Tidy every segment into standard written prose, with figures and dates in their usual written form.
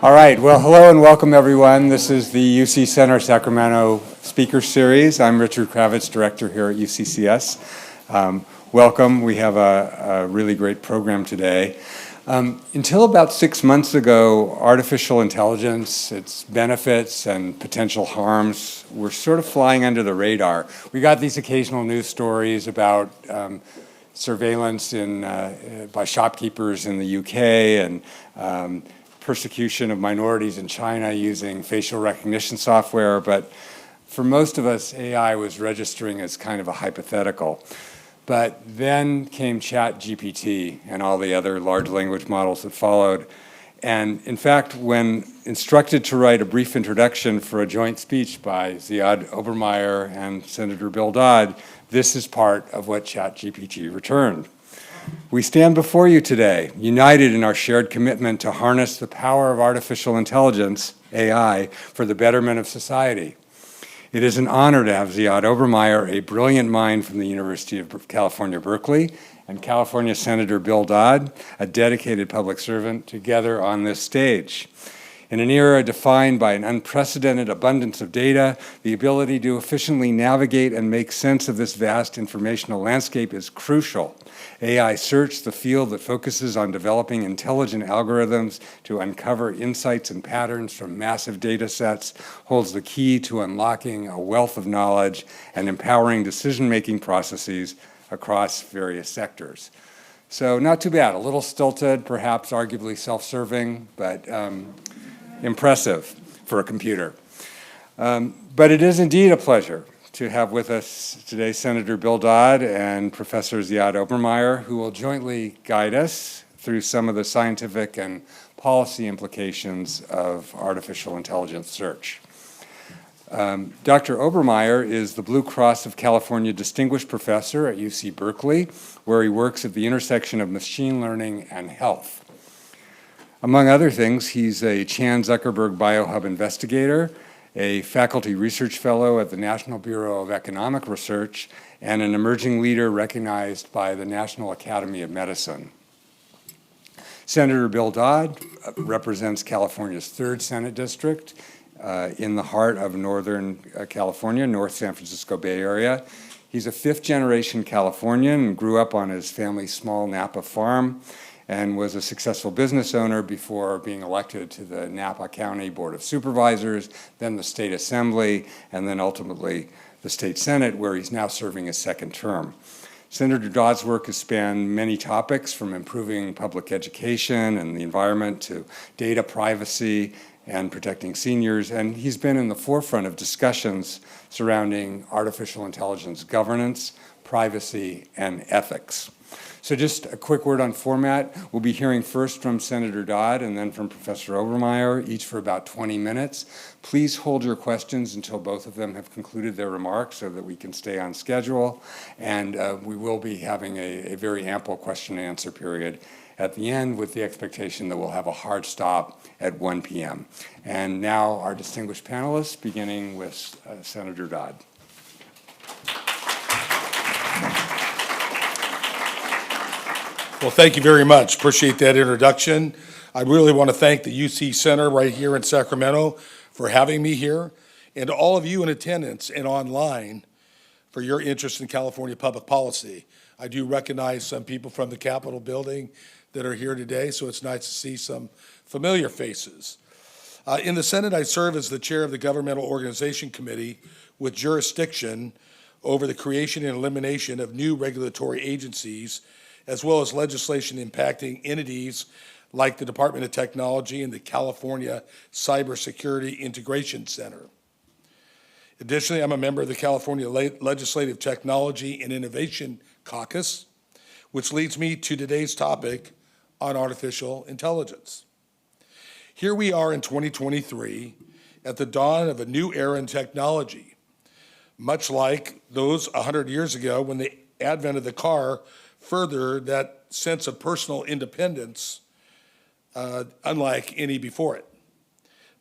All right, well, hello and welcome everyone. This is the UC Center Sacramento Speaker Series. I'm Richard Kravitz, Director here at UCCS. Welcome, we have a really great program today. Until about 6 months ago, artificial intelligence, its benefits and potential harms were sort of flying under the radar. We got these occasional news stories about surveillance by shopkeepers in the UK and persecution of minorities in China using facial recognition software, but for most of us, AI was registering as kind of a hypothetical. But then came ChatGPT and all the other large language models that followed. And in fact, when instructed to write a brief introduction for a joint speech by Ziad Obermeyer and Senator Bill Dodd, this is part of what ChatGPT returned. We stand before you today, united in our shared commitment to harness the power of artificial intelligence, AI, for the betterment of society. It is an honor to have Ziad Obermeyer, a brilliant mind from the University of California, Berkeley, and California Senator Bill Dodd, a dedicated public servant, together on this stage. In an era defined by an unprecedented abundance of data, the ability to efficiently navigate and make sense of this vast informational landscape is crucial. AI Search, the field that focuses on developing intelligent algorithms to uncover insights and patterns from massive data sets, holds the key to unlocking a wealth of knowledge and empowering decision-making processes across various sectors. So not too bad, a little stilted, perhaps arguably self-serving, but impressive for a computer. But it is indeed a pleasure to have with us today Senator Bill Dodd and Professor Ziad Obermeyer, who will jointly guide us through some of the scientific and policy implications of artificial intelligence search. Dr. Obermeyer is the Blue Cross of California Distinguished Professor at UC Berkeley, where he works at the intersection of machine learning and health. Among other things, he's a Chan Zuckerberg BioHub investigator, a faculty research fellow at the National Bureau of Economic Research, and an emerging leader recognized by the National Academy of Medicine. Senator Bill Dodd represents California's 3rd Senate District in the heart of Northern California, North San Francisco Bay Area. He's a 5th-generation Californian and grew up on his family's small Napa farm, and was a successful business owner before being elected to the Napa County Board of Supervisors, then the State Assembly, and then ultimately the State Senate, where he's now serving his 2nd term. Senator Dodd's work has spanned many topics, from improving public education and the environment to data privacy and protecting seniors, and he's been in the forefront of discussions surrounding artificial intelligence governance, privacy, and ethics. So just a quick word on format. We'll be hearing first from Senator Dodd and then from Professor Obermeyer, each for about 20 minutes. Please hold your questions until both of them have concluded their remarks so that we can stay on schedule. And we will be having a very ample question and answer period at the end, with the expectation that we'll have a hard stop at 1 p.m. And now our distinguished panelists, beginning with Senator Dodd. Well, thank you very much. Appreciate that introduction. I really want to thank the UC Center right here in Sacramento for having me here, and to all of you in attendance and online for your interest in California public policy. I do recognize some people from the Capitol building that are here today, so it's nice to see some familiar faces. In the Senate, I serve as the chair of the Governmental Organization Committee with jurisdiction over the creation and elimination of new regulatory agencies, as well as legislation impacting entities like the Department of Technology and the California Cybersecurity Integration Center. Additionally, I'm a member of the California Legislative Technology and Innovation Caucus, which leads me to today's topic on artificial intelligence. Here we are in 2023 at the dawn of a new era in technology, much like those 100 years ago when the advent of the car furthered that sense of personal independence unlike any before it.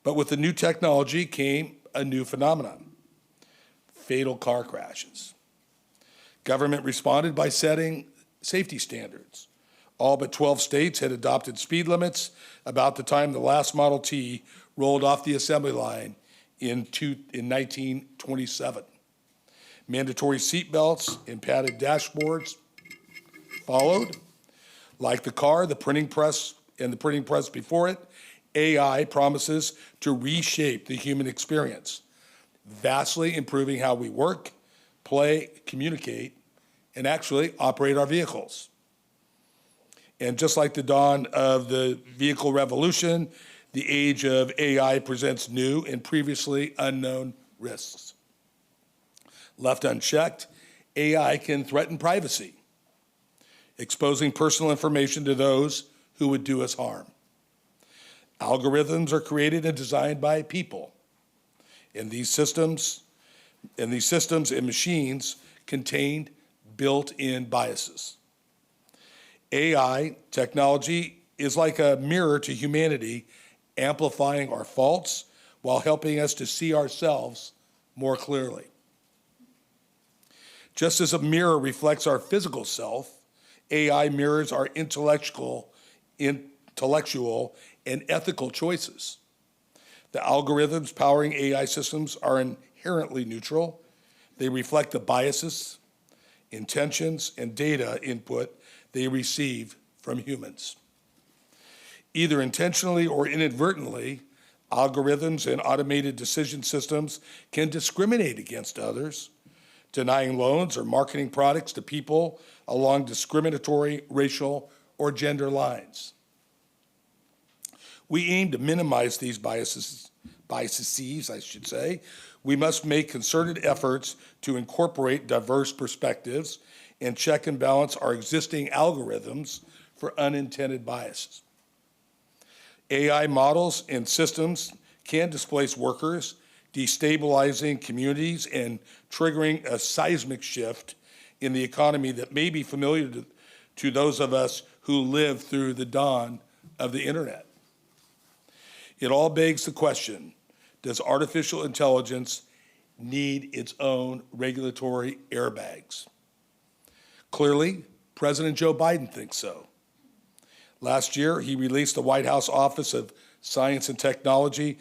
But with the new technology came a new phenomenon: fatal car crashes. Government responded by setting safety standards, All but 12 states had adopted speed limits about the time the last Model T rolled off the assembly line in 1927. Mandatory seat belts and padded dashboards followed. Like the car, the printing press, and the printing press before it, AI promises to reshape the human experience, vastly improving how we work, play, communicate, and actually operate our vehicles. And just like the dawn of the vehicle revolution, the age of AI presents new and previously unknown risks. Left unchecked, AI can threaten privacy, exposing personal information to those who would do us harm. Algorithms are created and designed by people, and these systems and machines contain built-in biases. AI technology is like a mirror to humanity, amplifying our faults while helping us to see ourselves more clearly. Just as a mirror reflects our physical self, AI mirrors our intellectual and ethical choices. The algorithms powering AI systems are inherently neutral. They reflect the biases, intentions, and data input they receive from humans. Either intentionally or inadvertently, algorithms and automated decision systems can discriminate against others, denying loans or marketing products to people along discriminatory racial or gender lines. We aim to minimize these biases, We must make concerted efforts to incorporate diverse perspectives and check and balance our existing algorithms for unintended biases. AI models and systems can displace workers, destabilizing communities and triggering a seismic shift in the economy that may be familiar to those of us who lived through the dawn of the internet. It all begs the question, does artificial intelligence need its own regulatory airbags? Clearly, President Joe Biden thinks so. Last year, he released the White House Office of Science and Technology,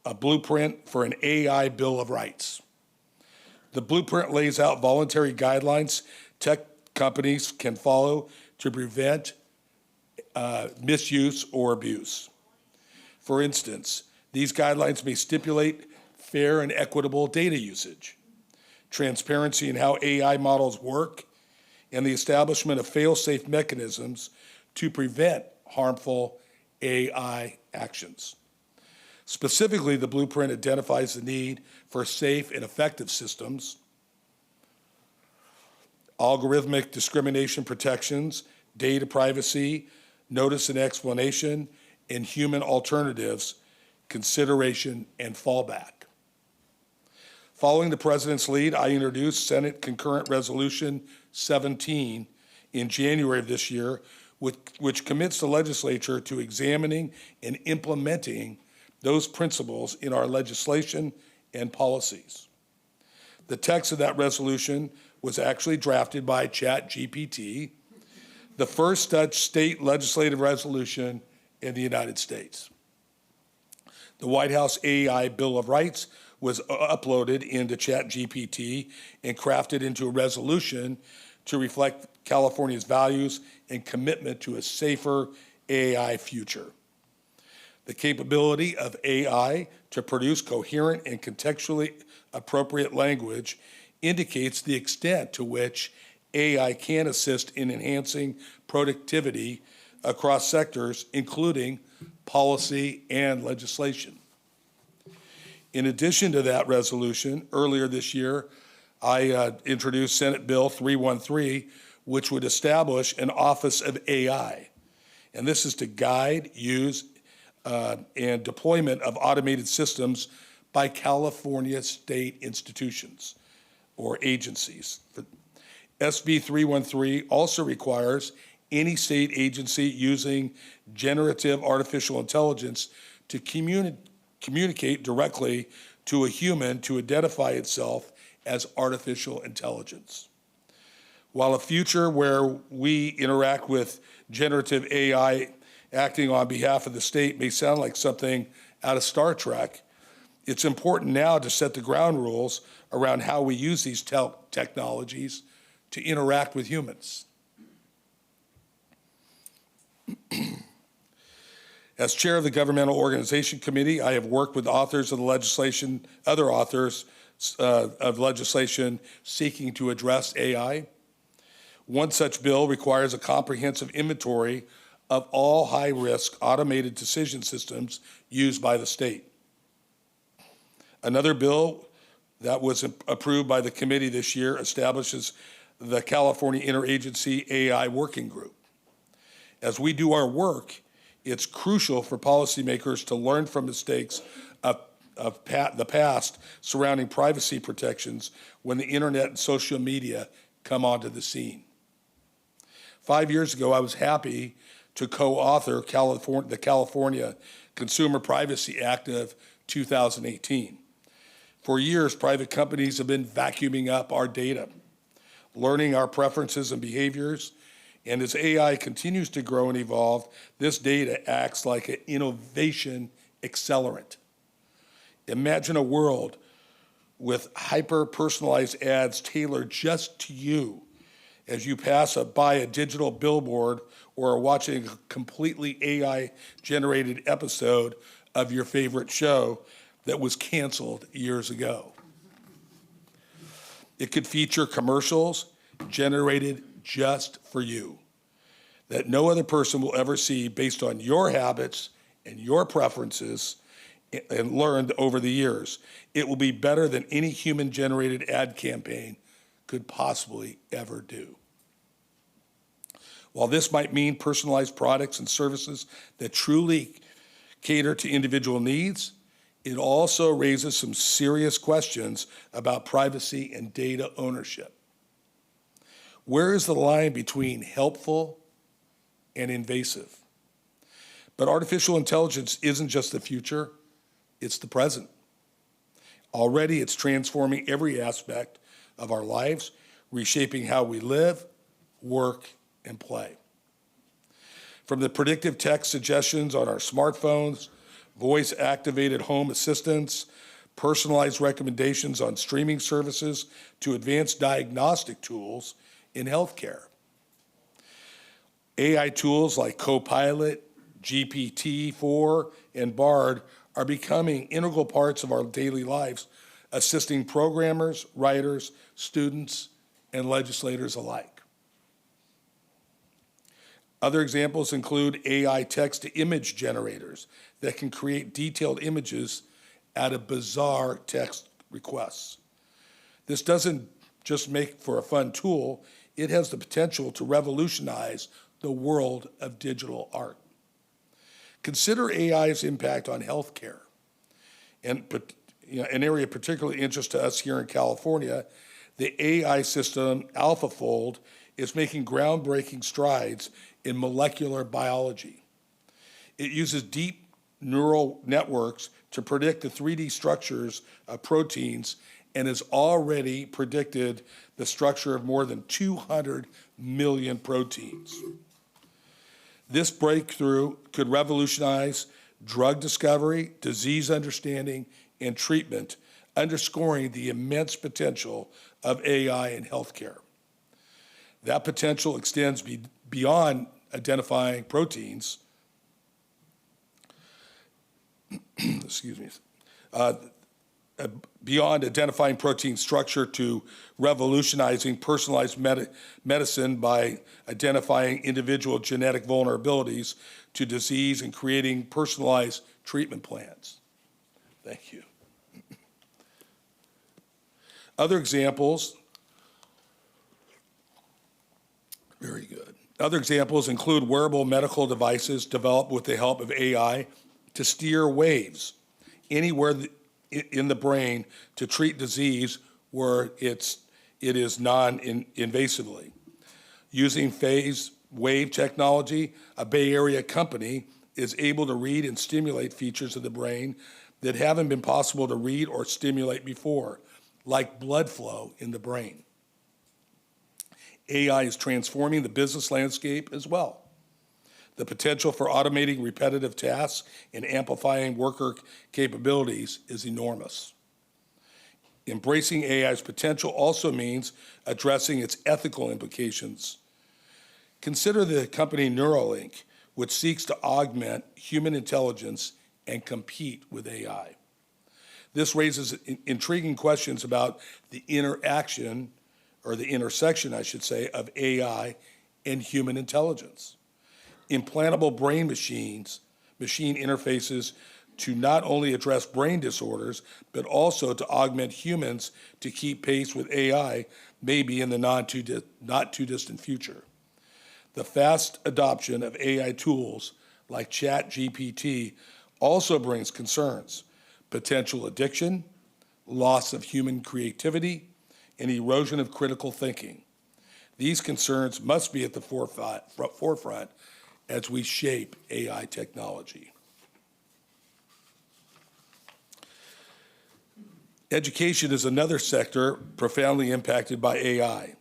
a blueprint for an AI Bill of Rights. The blueprint lays out voluntary guidelines tech companies can follow to prevent misuse or abuse. For instance, these guidelines may stipulate fair and equitable data usage, transparency in how AI models work, and the establishment of fail-safe mechanisms to prevent harmful AI actions. Specifically, the blueprint identifies the need for safe and effective systems, algorithmic discrimination protections, data privacy, notice and explanation, and human alternatives, consideration, and fallback. Following the President's lead, I introduced Senate Concurrent Resolution 17 in January of this year, which commits the legislature to examining and implementing those principles in our legislation and policies. The text of that resolution was actually drafted by ChatGPT, the first such state legislative resolution in the United States. The White House AI Bill of Rights was uploaded into ChatGPT and crafted into a resolution to reflect California's values and commitment to a safer AI future. The capability of AI to produce coherent and contextually appropriate language indicates the extent to which AI can assist in enhancing productivity across sectors, including policy and legislation. In addition to that resolution, earlier this year, I introduced Senate Bill 313, which would establish an Office of AI. And this is to guide, use, and deployment of automated systems by California state institutions or agencies. The SB 313 also requires any state agency using generative artificial intelligence to communicate directly to a human to identify itself as artificial intelligence. While a future where we interact with generative AI acting on behalf of the state may sound like something out of Star Trek, it's important now to set the ground rules around how we use these technologies to interact with humans. As chair of the Governmental Organization Committee, I have worked with authors of the legislation, other authors of legislation seeking to address AI. One such bill requires a comprehensive inventory of all high-risk automated decision systems used by the state. Another bill that was approved by the committee this year establishes the California Interagency AI Working Group. As we do our work, it's crucial for policymakers to learn from mistakes of the past surrounding privacy protections when the internet and social media come onto the scene. 5 years ago, I was happy to co-author the California Consumer Privacy Act of 2018. For years, private companies have been vacuuming up our data, learning our preferences and behaviors, and as AI continues to grow and evolve, this data acts like an innovation accelerant. Imagine a world with hyper-personalized ads tailored just to you as you pass by a digital billboard or are watching a completely AI-generated episode of your favorite show that was canceled years ago. It could feature commercials generated just for you that no other person will ever see based on your habits and your preferences and learned over the years. It will be better than any human-generated ad campaign could possibly ever do. While this might mean personalized products and services that truly cater to individual needs, it also raises some serious questions about privacy and data ownership. Where is the line between helpful and invasive? But artificial intelligence isn't just the future, it's the present. Already it's transforming every aspect of our lives, reshaping how we live, work, and play. From the predictive text suggestions on our smartphones, voice-activated home assistants, personalized recommendations on streaming services, to advanced diagnostic tools in healthcare. AI tools like Copilot, GPT-4, and Bard are becoming integral parts of our daily lives, assisting programmers, writers, students, and legislators alike. Other examples include AI text-to-image generators that can create detailed images out of bizarre text requests. This doesn't just make for a fun tool, it has the potential to revolutionize the world of digital art. Consider AI's impact on healthcare. And an area of particular interest to us here in California, the AI system AlphaFold is making groundbreaking strides in molecular biology. It uses deep neural networks to predict the 3D structures of proteins and has already predicted the structure of more than 200 million proteins. This breakthrough could revolutionize drug discovery, disease understanding, and treatment, underscoring the immense potential of AI in healthcare. That potential extends beyond identifying proteins, excuse me, beyond identifying protein structure to revolutionizing personalized medicine by identifying individual genetic vulnerabilities to disease and creating personalized treatment plans. Thank you. Other examples, very good. Other examples include wearable medical devices developed with the help of AI to steer waves anywhere in the brain to treat disease where it is non-invasively. Using phase wave technology, a Bay Area company is able to read and stimulate features of the brain that haven't been possible to read or stimulate before, like blood flow in the brain. AI is transforming the business landscape as well. The potential for automating repetitive tasks and amplifying worker capabilities is enormous. Embracing AI's potential also means addressing its ethical implications. Consider the company Neuralink, which seeks to augment human intelligence and compete with AI. This raises intriguing questions about the interaction, or the intersection, I should say, of AI and human intelligence. Implantable machine interfaces to not only address brain disorders, but also to augment humans to keep pace with AI may be in the not too distant future. The fast adoption of AI tools like ChatGPT also brings concerns: potential addiction, loss of human creativity, and erosion of critical thinking. These concerns must be at the forefront as we shape AI technology. Education is another sector profoundly impacted by AI.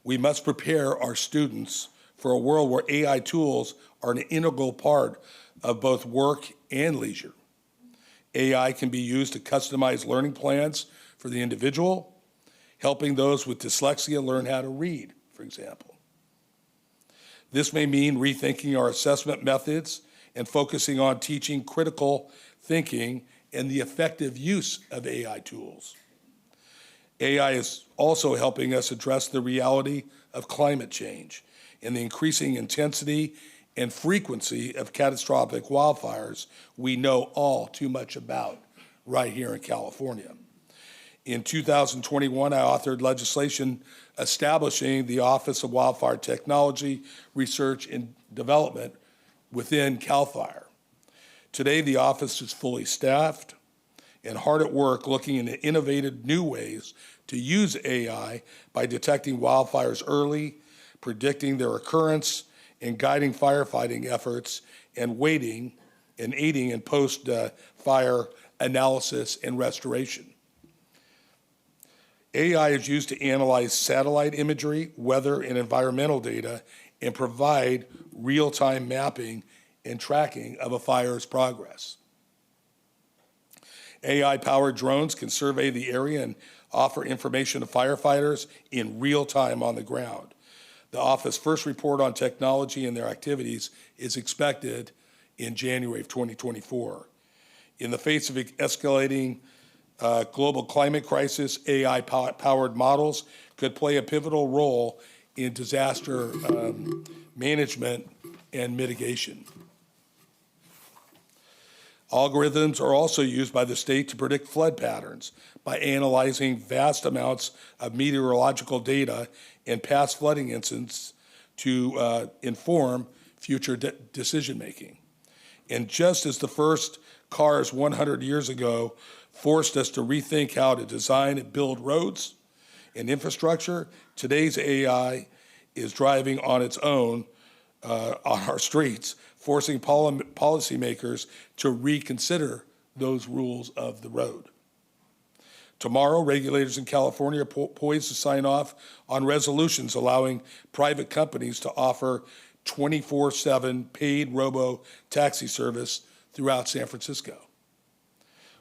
We must prepare our students for a world where AI tools are an integral part of both work and leisure. AI can be used to customize learning plans for the individual, helping those with dyslexia learn how to read, for example. This may mean rethinking our assessment methods and focusing on teaching critical thinking and the effective use of AI tools. AI is also helping us address the reality of climate change and the increasing intensity and frequency of catastrophic wildfires we know all too much about right here in California. In 2021, I authored legislation establishing the Office of Wildfire Technology, Research, and Development within CAL FIRE. Today, the office is fully staffed and hard at work looking into innovative new ways to use AI by detecting wildfires early, predicting their occurrence, and guiding firefighting efforts, and aiding in post-fire analysis and restoration. AI is used to analyze satellite imagery, weather, and environmental data, and provide real-time mapping and tracking of a fire's progress. AI-powered drones can survey the area and offer information to firefighters in real time on the ground. The office's first report on technology and their activities is expected in January of 2024. In the face of escalating global climate crisis, AI-powered models could play a pivotal role in disaster management and mitigation. Algorithms are also used by the state to predict flood patterns by analyzing vast amounts of meteorological data and past flooding incidents to inform future decision-making. And just as the first cars 100 years ago forced us to rethink how to design and build roads and infrastructure, today's AI is driving on its own on our streets, forcing policymakers to reconsider those rules of the road. Tomorrow, regulators in California are poised to sign off on resolutions allowing private companies to offer 24/7 paid robo-taxi service throughout San Francisco.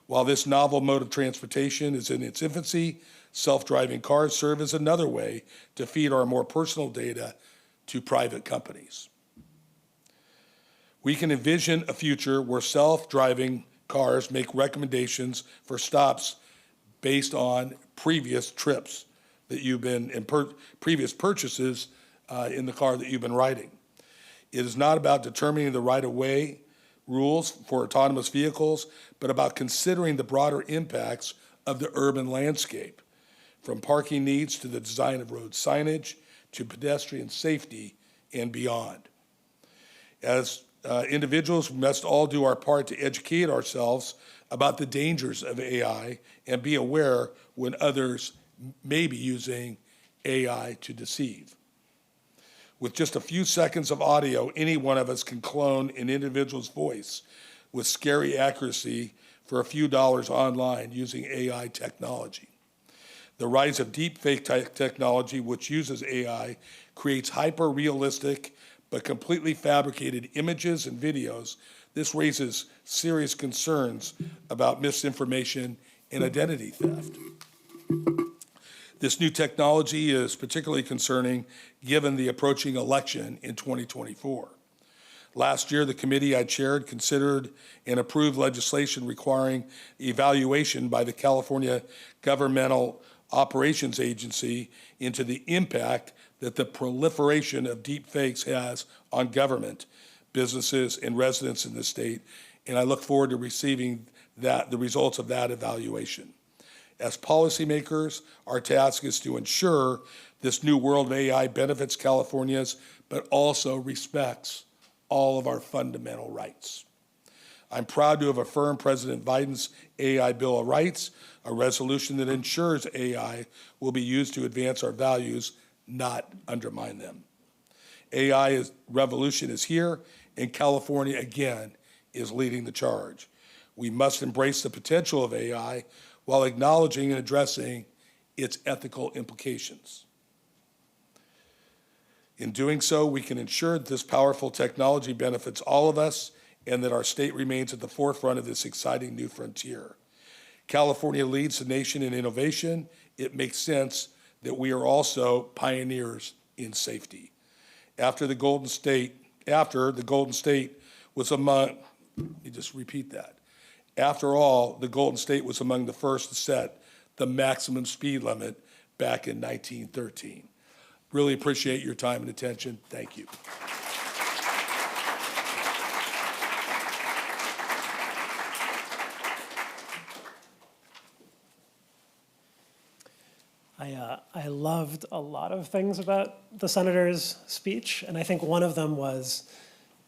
While this novel mode of transportation is in its infancy, self-driving cars serve as another way to feed our more personal data to private companies. We can envision a future where self-driving cars make recommendations for stops based on previous trips that you've been, and previous purchases in the car that you've been riding. It is not about determining the right-of-way rules for autonomous vehicles, but about considering the broader impacts of the urban landscape, from parking needs to the design of road signage to pedestrian safety and beyond. As individuals, we must all do our part to educate ourselves about the dangers of AI and be aware when others may be using AI to deceive. With just a few seconds of audio, any one of us can clone an individual's voice with scary accuracy for a few dollars online using AI technology. The rise of deepfake technology, which uses AI, creates hyper-realistic but completely fabricated images and videos. This raises serious concerns about misinformation and identity theft. This new technology is particularly concerning given the approaching election in 2024. Last year, the committee I chaired considered and approved legislation requiring evaluation by the California Governmental Operations Agency into the impact that the proliferation of deep fakes has on government, businesses, and residents in the state, and I look forward to receiving the results of that evaluation. As policymakers, our task is to ensure this new world of AI benefits Californians, but also respects all of our fundamental rights. I'm proud to have affirmed President Biden's AI Bill of Rights, a resolution that ensures AI will be used to advance our values, not undermine them. AI revolution is here, and California, again, is leading the charge. We must embrace the potential of AI while acknowledging and addressing its ethical implications. In doing so, we can ensure that this powerful technology benefits all of us and that our state remains at the forefront of this exciting new frontier. California leads the nation in innovation. It makes sense that we are also pioneers in safety. After the Golden State was among, let me just repeat that. After all, the Golden State was among the first to set the maximum speed limit back in 1913. Really appreciate your time and attention. Thank you. I loved a lot of things about the senator's speech, and I think one of them was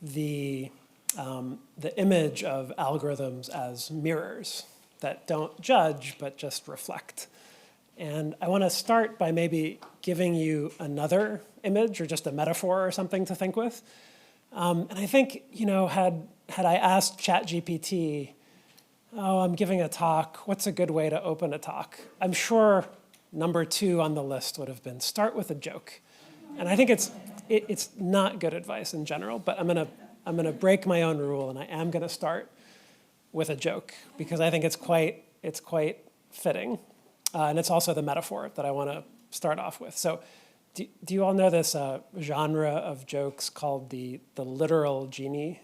the image of algorithms as mirrors that don't judge but just reflect. And I want to start by maybe giving you another image or just a metaphor or something to think with. And I think, had I asked ChatGPT, oh, I'm giving a talk, what's a good way to open a talk? I'm sure number 2 on the list would have been start with a joke. And I think it's not good advice in general, but I'm gonna break my own rule, and I am gonna start with a joke because I think it's quite fitting. And it's also the metaphor that I want to start off with. So do you all know this genre of jokes called the literal genie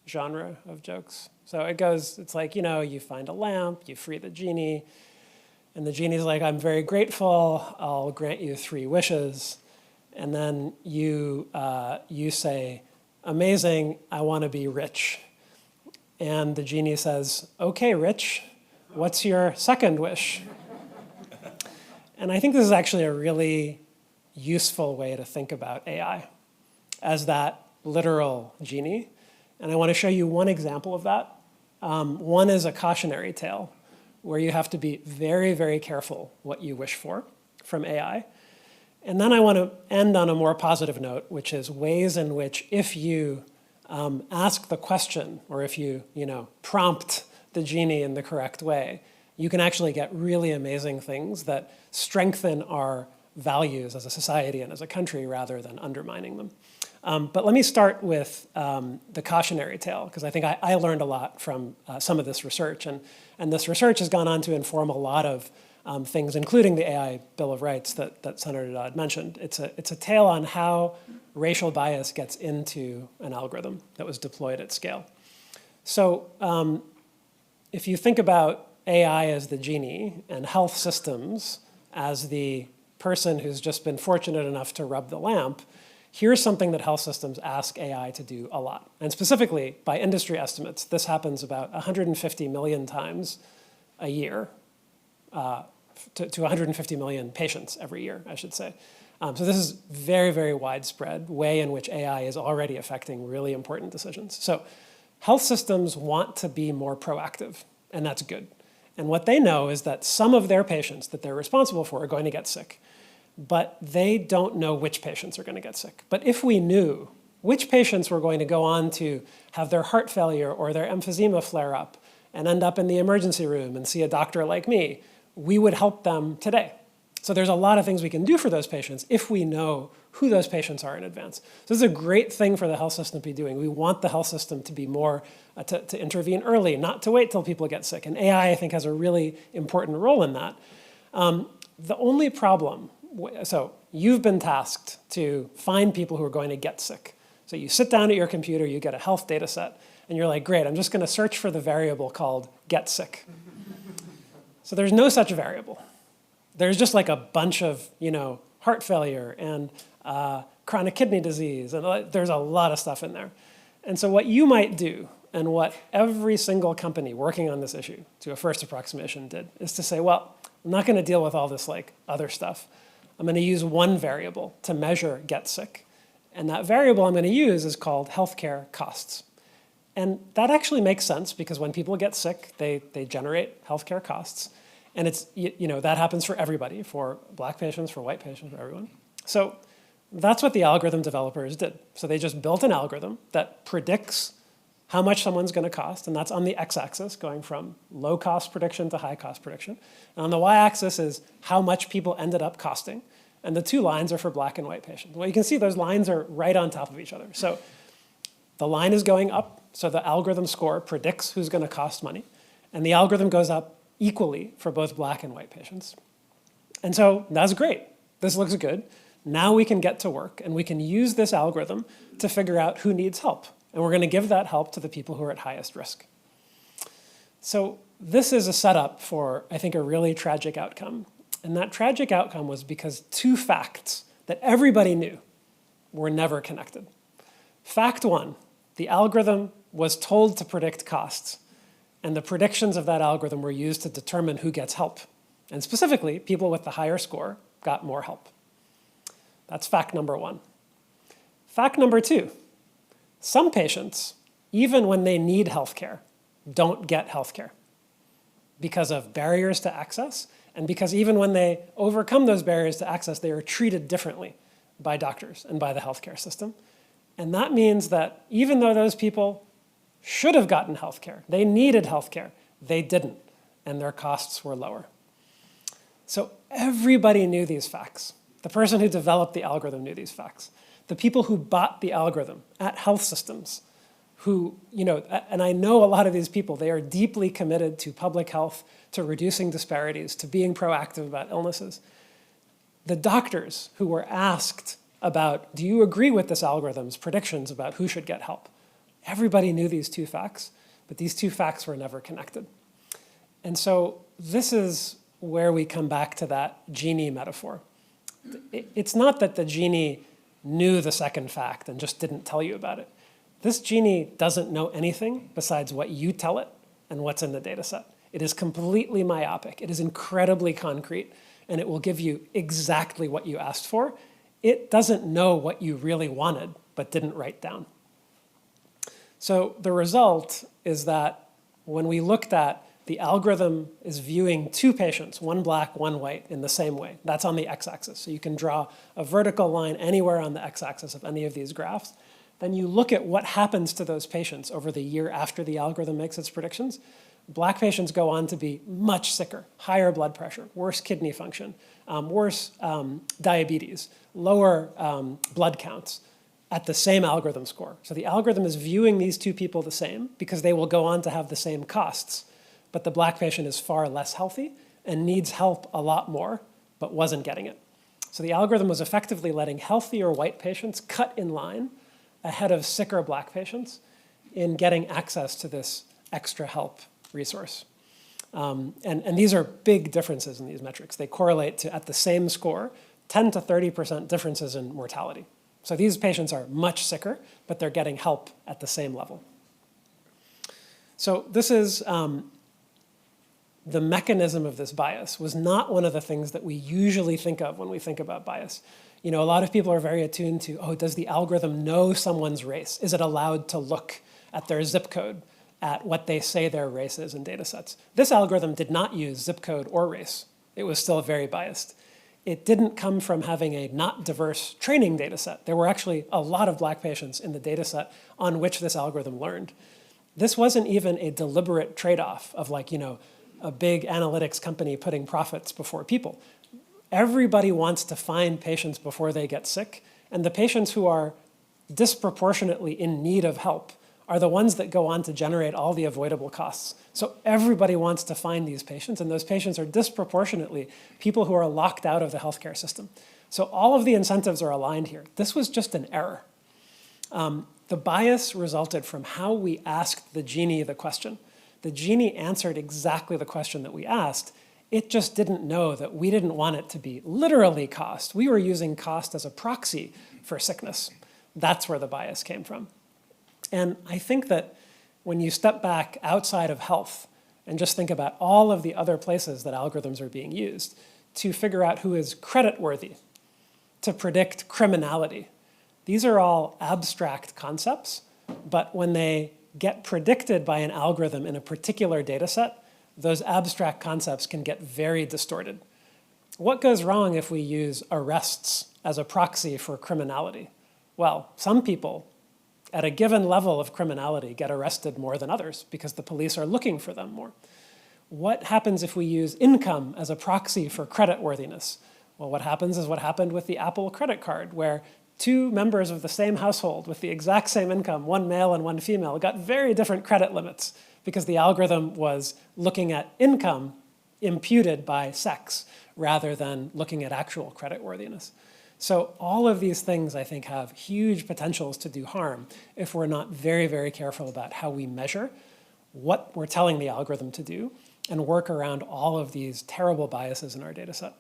genre of jokes? So it's like, you find a lamp, you free the genie, and the genie's like, I'm very grateful, I'll grant you 3 wishes. And then you say, amazing, I want to be rich. And the genie says, okay, Rich, what's your second wish? And I think this is actually a really useful way to think about AI as that literal genie. And I want to show you one example of that. One is a cautionary tale where you have to be very, very careful what you wish for from AI. And then I want to end on a more positive note, which is ways in which if you ask the question or if you prompt the genie in the correct way, you can actually get really amazing things that strengthen our values as a society and as a country rather than undermining them. But let me start with the cautionary tale, because I think I learned a lot from some of this research. And this research has gone on to inform a lot of things, including the AI Bill of Rights that Senator Dodd mentioned. It's a tale on how racial bias gets into an algorithm that was deployed at scale. So if you think about AI as the genie and health systems as the person who's just been fortunate enough to rub the lamp, here's something that health systems ask AI to do a lot. And specifically, by industry estimates, this happens about 150 million times a year to 150 million patients every year, I should say. So this is very, very widespread way in which AI is already affecting really important decisions. So health systems want to be more proactive, and that's good. And what they know is that some of their patients that they're responsible for are going to get sick, but they don't know which patients are going to get sick. But if we knew which patients were going to go on to have their heart failure or their emphysema flare up and end up in the emergency room and see a doctor like me, we would help them today. So there's a lot of things we can do for those patients if we know who those patients are in advance. So this is a great thing for the health system to be doing. We want the health system to be more, to intervene early, not to wait till people get sick. And AI, I think, has a really important role in that. The only problem, so you've been tasked to find people who are going to get sick. So you sit down at your computer, you get a health data set, and you're like, great, I'm just going to search for the variable called get sick. So there's no such variable. There's just like a bunch of, heart failure and chronic kidney disease, and there's a lot of stuff in there. And so what you might do, and what every single company working on this issue to a first approximation did, is to say, well, I'm not going to deal with all this other stuff. I'm going to use one variable to measure get sick. And that variable I'm going to use is called healthcare costs. And that actually makes sense because when people get sick, they generate healthcare costs. And it's, that happens for everybody, for black patients, for white patients, for everyone. So that's what the algorithm developers did. So they just built an algorithm that predicts how much someone's going to cost, and that's on the x-axis, going from low-cost prediction to high-cost prediction. And on the y-axis is how much people ended up costing, and the two lines are for black and white patients. Well, you can see those lines are right on top of each other. So the line is going up, so the algorithm score predicts who's going to cost money, and the algorithm goes up equally for both black and white patients. And so that's great. This looks good. Now we can get to work, and we can use this algorithm to figure out who needs help. And we're going to give that help to the people who are at highest risk. So this is a setup for, I think, a really tragic outcome. And that tragic outcome was because two facts that everybody knew were never connected. Fact one, the algorithm was told to predict costs, and the predictions of that algorithm were used to determine who gets help. And specifically, people with the higher score got more help. That's fact number one. Fact number two, some patients, even when they need healthcare, don't get healthcare because of barriers to access, and because even when they overcome those barriers to access, they are treated differently by doctors and by the healthcare system. And that means that even though those people should have gotten healthcare, they needed healthcare, they didn't, and their costs were lower. So everybody knew these facts. The person who developed the algorithm knew these facts. The people who bought the algorithm at health systems, who, and I know a lot of these people, they are deeply committed to public health, to reducing disparities, to being proactive about illnesses. The doctors who were asked about, do you agree with this algorithm's predictions about who should get help? Everybody knew these two facts, but these two facts were never connected. And so this is where we come back to that genie metaphor. It's not that the genie knew the second fact and just didn't tell you about it. This genie doesn't know anything besides what you tell it and what's in the data set. It is completely myopic. It is incredibly concrete, and it will give you exactly what you asked for. It doesn't know what you really wanted, but didn't write down. So the result is that when we looked at the algorithm is viewing two patients, one black, one white, in the same way. That's on the x-axis. So you can draw a vertical line anywhere on the x-axis of any of these graphs. Then you look at what happens to those patients over the year after the algorithm makes its predictions. Black patients go on to be much sicker, higher blood pressure, worse kidney function, worse diabetes, lower blood counts at the same algorithm score. So the algorithm is viewing these two people the same because they will go on to have the same costs. But the black patient is far less healthy and needs help a lot more, but wasn't getting it. So the algorithm was effectively letting healthier white patients cut in line ahead of sicker black patients in getting access to this extra help resource. And these are big differences in these metrics. They correlate to, at the same score, 10 to 30% differences in mortality. So these patients are much sicker, but they're getting help at the same level. So this is the mechanism of this bias was not one of the things that we usually think of when we think about bias. A lot of people are very attuned to, oh, does the algorithm know someone's race? Is it allowed to look at their zip code, at what they say their race is in data sets? This algorithm did not use zip code or race. It was still very biased. It didn't come from having a not diverse training data set. There were actually a lot of black patients in the data set on which this algorithm learned. This wasn't even a deliberate trade-off of a big analytics company putting profits before people. Everybody wants to find patients before they get sick, and the patients who are disproportionately in need of help are the ones that go on to generate all the avoidable costs. So everybody wants to find these patients, and those patients are disproportionately people who are locked out of the healthcare system. So all of the incentives are aligned here. This was just an error. The bias resulted from how we asked the genie the question. The genie answered exactly the question that we asked. It just didn't know that we didn't want it to be literally cost. We were using cost as a proxy for sickness. That's where the bias came from. And I think that when you step back outside of health and just think about all of the other places that algorithms are being used to figure out who is creditworthy, to predict criminality, these are all abstract concepts, but when they get predicted by an algorithm in a particular data set, those abstract concepts can get very distorted. What goes wrong if we use arrests as a proxy for criminality? Well, some people at a given level of criminality get arrested more than others because the police are looking for them more. What happens if we use income as a proxy for creditworthiness? Well, what happens is what happened with the Apple credit card, where two members of the same household with the exact same income, one male and one female, got very different credit limits because the algorithm was looking at income imputed by sex rather than looking at actual creditworthiness. So all of these things, I think, have huge potentials to do harm if we're not very, very careful about how we measure what we're telling the algorithm to do and work around all of these terrible biases in our data set.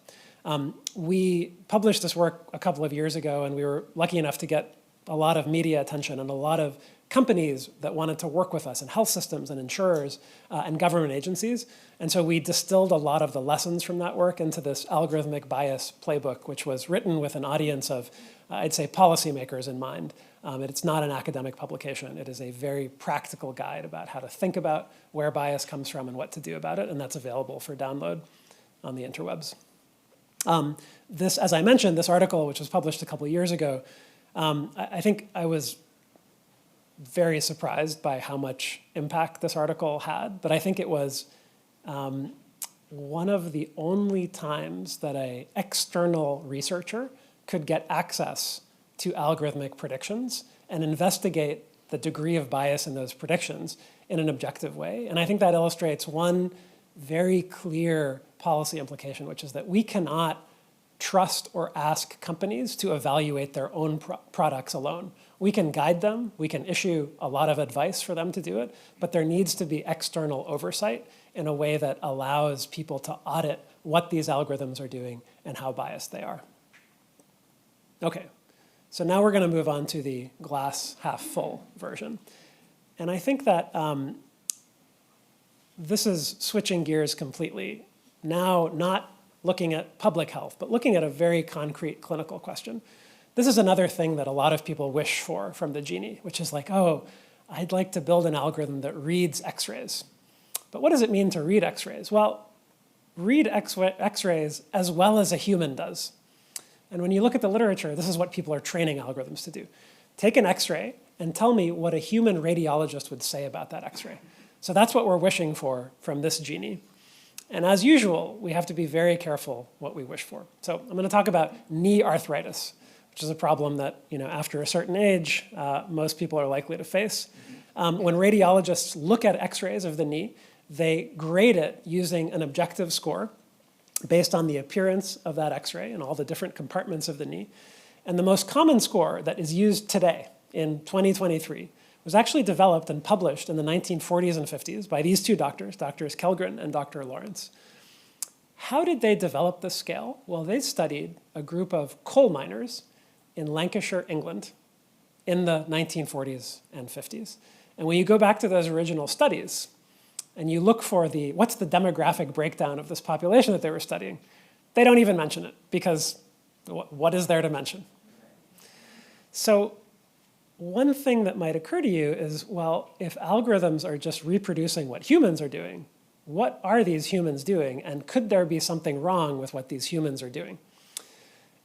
We published this work a couple of years ago, and we were lucky enough to get a lot of media attention and a lot of companies that wanted to work with us, and health systems and insurers and government agencies. And so we distilled a lot of the lessons from that work into this algorithmic bias playbook, which was written with an audience of, I'd say, policymakers in mind. It's not an academic publication. It is a very practical guide about how to think about where bias comes from and what to do about it, and that's available for download on the interwebs. This, as I mentioned, this article, which was published a couple of years ago, I think I was very surprised by how much impact this article had, but I think it was one of the only times that an external researcher could get access to algorithmic predictions and investigate the degree of bias in those predictions in an objective way. And I think that illustrates one very clear policy implication, which is that we cannot trust or ask companies to evaluate their own products alone. We can guide them, we can issue a lot of advice for them to do it, but there needs to be external oversight in a way that allows people to audit what these algorithms are doing and how biased they are. Okay, so now we're going to move on to the glass half full version. And I think that this is switching gears completely. Now, not looking at public health, but looking at a very concrete clinical question. This is another thing that a lot of people wish for from the genie, which is like, oh, I'd like to build an algorithm that reads x-rays. But what does it mean to read x-rays? Well, read x-rays as well as a human does. And when you look at the literature, this is what people are training algorithms to do. Take an x-ray and tell me what a human radiologist would say about that x-ray. So that's what we're wishing for from this genie. And as usual, we have to be very careful what we wish for. So I'm going to talk about knee arthritis, which is a problem that, after a certain age, most people are likely to face. When radiologists look at x-rays of the knee, they grade it using an objective score based on the appearance of that x-ray and all the different compartments of the knee. And the most common score that is used today in 2023 was actually developed and published in the 1940s and 50s by these two doctors, Drs. Kellgren and Dr. Lawrence. How did they develop this scale? Well, they studied a group of coal miners in Lancashire, England, in the 1940s and 50s. And when you go back to those original studies, and you look for what's the demographic breakdown of this population that they were studying, they don't even mention it, because what is there to mention? So one thing that might occur to you is, well, if algorithms are just reproducing what humans are doing, what are these humans doing? And could there be something wrong with what these humans are doing?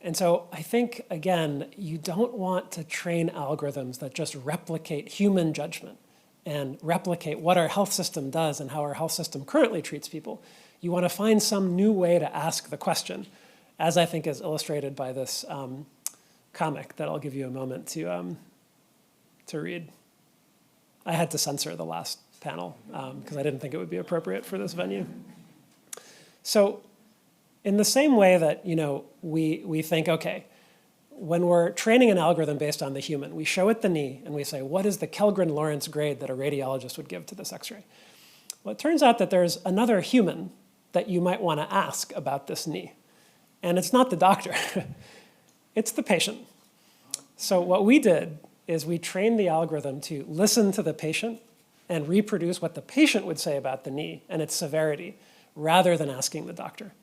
And so I think, again, you don't want to train algorithms that just replicate human judgment and replicate what our health system does and how our health system currently treats people. You want to find some new way to ask the question. as I think is illustrated by this comic that I'll give you a moment to read. I had to censor the last panel because I didn't think it would be appropriate for this venue. So in the same way that we think, okay, when we're training an algorithm based on the human, we show it the knee and we say, what is the Kellgren-Lawrence grade that a radiologist would give to this x-ray? Well, it turns out that there's another human that you might want to ask about this knee. And it's not the doctor, it's the patient. So what we did is we trained the algorithm to listen to the patient and reproduce what the patient would say about the knee and its severity, rather than asking the doctor.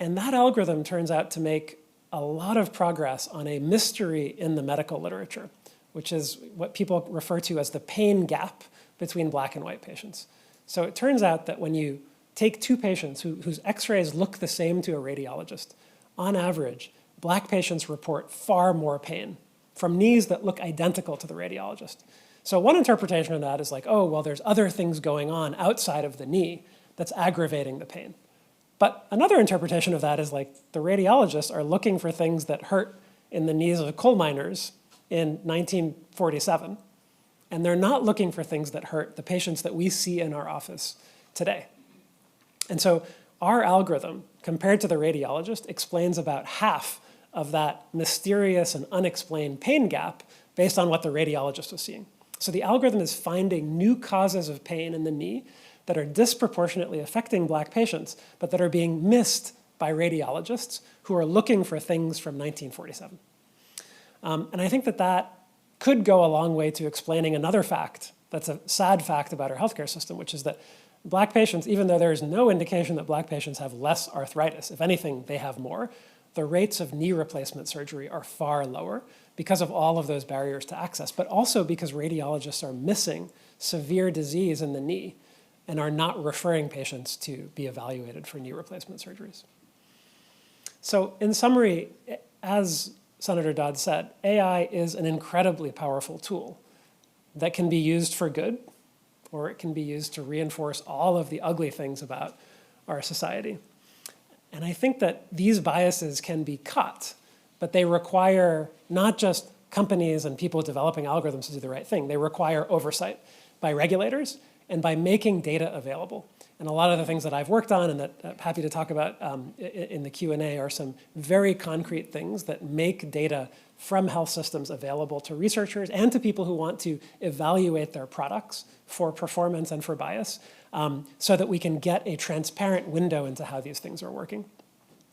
And that algorithm turns out to make a lot of progress on a mystery in the medical literature, which is what people refer to as the pain gap between black and white patients. So it turns out that when you take two patients whose x-rays look the same to a radiologist, on average, black patients report far more pain from knees that look identical to the radiologist. So one interpretation of that is like, oh, well, there's other things going on outside of the knee that's aggravating the pain. But another interpretation of that is like the radiologists are looking for things that hurt in the knees of coal miners in 1947, and they're not looking for things that hurt the patients that we see in our office today. And so our algorithm, compared to the radiologist, explains about half of that mysterious and unexplained pain gap based on what the radiologist was seeing. So the algorithm is finding new causes of pain in the knee that are disproportionately affecting black patients, but that are being missed by radiologists who are looking for things from 1947. And I think that that could go a long way to explaining another fact that's a sad fact about our healthcare system, which is that black patients, even though there is no indication that black patients have less arthritis, if anything, they have more, the rates of knee replacement surgery are far lower because of all of those barriers to access, but also because radiologists are missing severe disease in the knee and are not referring patients to be evaluated for knee replacement surgeries. So in summary, as Senator Dodd said, AI is an incredibly powerful tool that can be used for good, or it can be used to reinforce all of the ugly things about our society. And I think that these biases can be cut, but they require not just companies and people developing algorithms to do the right thing, they require oversight by regulators and by making data available. And a lot of the things that I've worked on and that I'm happy to talk about in the Q&A are some very concrete things that make data from health systems available to researchers and to people who want to evaluate their products for performance and for bias, so that we can get a transparent window into how these things are working.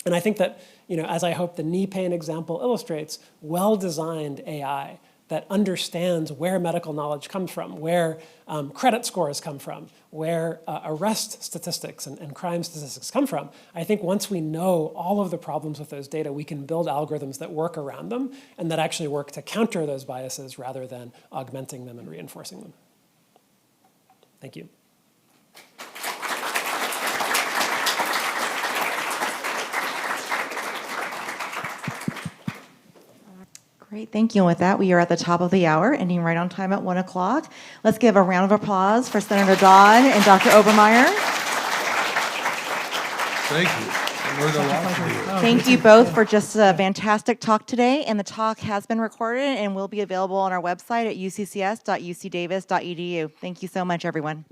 And I think that, as I hope the knee pain example illustrates, well-designed AI that understands where medical knowledge comes from, where credit scores come from, where arrest statistics and crime statistics come from. I think once we know all of the problems with those data, we can build algorithms that work around them and that actually work to counter those biases rather than augmenting them and reinforcing them. Thank you. Great, thank you. And with that, we are at the top of the hour, ending right on time at 1 o'clock. Let's give a round of applause for Senator Dodd and Dr. Obermeyer. Thank you. We're delighted. Thank you both for just a fantastic talk today. And the talk has been recorded and will be available on our website at uccs.ucdavis.edu. Thank you so much, everyone.